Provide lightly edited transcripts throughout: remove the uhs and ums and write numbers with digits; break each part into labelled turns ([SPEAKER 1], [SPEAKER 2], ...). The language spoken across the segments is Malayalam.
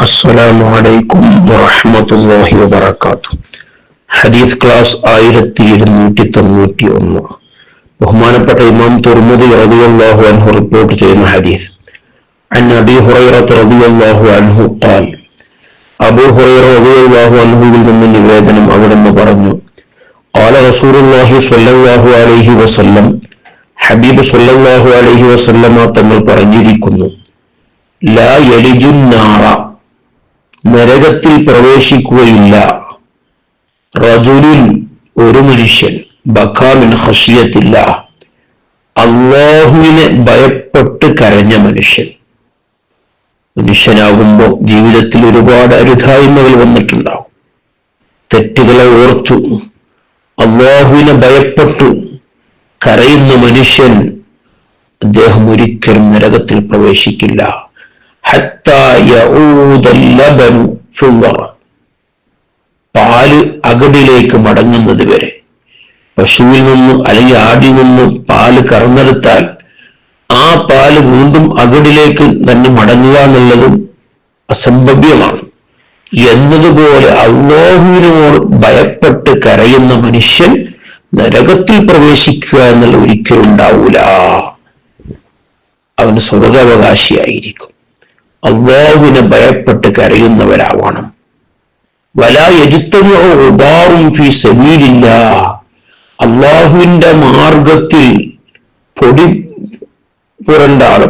[SPEAKER 1] അസ്സലാമു അലൈക്കും വറഹ്മത്തുള്ളാഹി വബറകാതുഹു. ഹദീസ് ക്ലാസ് 1291. ബഹുമാനപ്പെട്ട ഇമാം തുർമുദി റളിയല്ലാഹു അൻഹു റിപ്പോർട്ട് ചെയ്യുന്ന ഹദീസ്. അൻ അബീ ഹുറൈറ റളിയല്ലാഹു അൻഹു ഖാൽ, അബൂ ഹുറൈറ റളിയല്ലാഹു അൻഹുവിൽ നിന്ന് നിവേദനം, അവിടുന്ന് പറഞ്ഞു, ഖാല റസൂലുള്ളാഹി സ്വല്ലല്ലാഹു അലൈഹി വസല്ലം, ഹബീബ് സ്വല്ലല്ലാഹു അലൈഹി വസല്ലമ തങ്ങൾ പറഞ്ഞിരിക്കുന്നു, ലാ യലിജുൻ നാറ, നരകത്തിൽ പ്രവേശിക്കുകയില്ല, റജുലുൻ, ഒരു മനുഷ്യൻ, ബകാ മിൻ ഖശിയത്തില്ലാഹ്, അല്ലാഹുവിനെ ഭയപ്പെട്ട് കരഞ്ഞ മനുഷ്യൻ. മനുഷ്യനാകുമ്പോൾ ജീവിതത്തിൽ ഒരുപാട് അരുതായ്മകൾ വന്നിട്ടുണ്ടാവും. തെറ്റുകളെ ഓർത്തു അല്ലാഹുവിനെ ഭയപ്പെട്ടു കരയുന്ന മനുഷ്യൻ, അദ്ദേഹം ഒരിക്കലും നരകത്തിൽ പ്രവേശിക്കില്ല. ഹത്താ യഊദൽ ലബനു ഫിൽ വറ, പാല് അകടിലേക്ക് മടങ്ങുന്നത് വരെ. പശുവിൽ നിന്ന് അല്ലെങ്കിൽ ആടിൽ നിന്ന് പാല് കറന്നെടുത്താൽ ആ പാല് വീണ്ടും അകടിലേക്ക് തന്നെ മടങ്ങുക എന്നുള്ളത് അസംഭവ്യമാണ്. എന്നതുപോലെ അല്ലാഹുവിനോട് ഭയപ്പെട്ട് കരയുന്ന മനുഷ്യൻ നരകത്തിൽ പ്രവേശിക്കുക എന്നുള്ള ഒരിക്കലും ഉണ്ടാവൂല. അവന് സ്വർഗാവകാശിയായിരിക്കും. അല്ലാഹുവിനെ ഭയപ്പെട്ട് കരയുന്നവരാവണം. വലാ യജ്തമിഉ ഉബാറുൻ ഫീ സബീലില്ലാഹ്, അല്ലാഹുവിന്റെ മാർഗത്തിൽ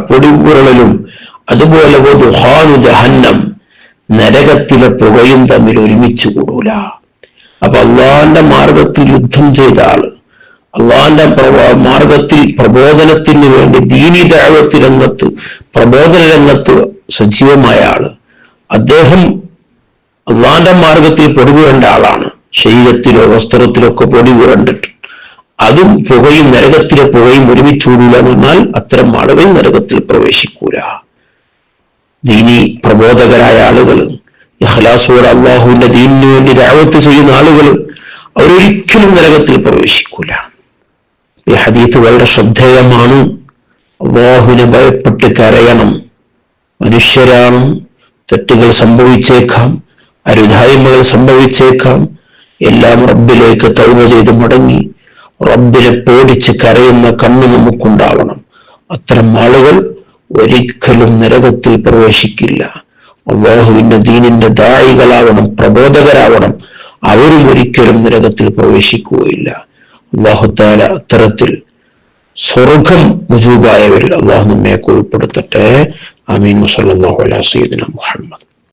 [SPEAKER 1] പൊടിപുരളലും അതുപോലെ ദുഹാനു ജഹന്നം, നരകത്തിലെ പുകയും തമ്മിൽ ഒരുമിച്ച് കൂടൂല. അപ്പൊ അള്ളാഹിന്റെ മാർഗത്തിൽ യുദ്ധം ചെയ്ത ആള്, അള്ളാഹിന്റെ മാർഗത്തിൽ പ്രബോധനത്തിന് വേണ്ടി ദീനി ദഅവത്ത് രംഗത്ത്, പ്രബോധന രംഗത്ത് സജീവമായ ആള്, അദ്ദേഹം അള്ളാഹിന്റെ മാർഗത്തിൽ പൊടിപുരണ്ട ആളാണ്. ശരീരത്തിലോ വസ്ത്രത്തിലോ ഒക്കെ പൊടി പുരണ്ടിട്ട് അതും പുകയും, നരകത്തിലെ പുകയും ഒരുമിച്ചൂടില്ല എന്ന് പറഞ്ഞാൽ അത്തരം ആളുകൾ നരകത്തിൽ പ്രവേശിക്കൂല. ദീനി പ്രബോധകരായ ആളുകൾ, ഇഖ്ലാസോടെ അള്ളാഹുവിന്റെ ദീനിനു വേണ്ടി ദഅവത്ത് ചെയ്യുന്ന ആളുകൾ, അവരൊരിക്കലും നരകത്തിൽ പ്രവേശിക്കൂല. ഈ ഹദീസ് വളരെ ശ്രദ്ധേയമാണ്. അള്ളാഹുവിനെ ഭയപ്പെട്ട് കരയണം. മനുഷ്യരാണ്, തെറ്റുകൾ സംഭവിച്ചേക്കാം, അരുതായ്മകൾ സംഭവിച്ചേക്കാം. എല്ലാം റബ്ബിലേക്ക് തൗബ ചെയ്ത് മടങ്ങി റബ്ബിനെ പേടിച്ച് കരയുന്ന കണ്ണ് നമുക്കുണ്ടാവണം. അത്തരം ആളുകൾ ഒരിക്കലും നരകത്തിൽ പ്രവേശിക്കില്ല. അല്ലാഹുവിന്റെ ദീനിന്റെ ദായികളാവണം, പ്രബോധകരാവണം. അവരും ഒരിക്കലും നരകത്തിൽ പ്രവേശിക്കുകയില്ല. അല്ലാഹു തആല അത്തരത്തിൽ സ്വർഗം മുജൂബായവരിൽ അല്ലാഹു നമ്മെ ഉൾപ്പെടുത്തട്ടെ. ആമീൻ. സല്ലല്ലാഹു അലാ സയ്യിദിനാ മുഹമ്മദ്.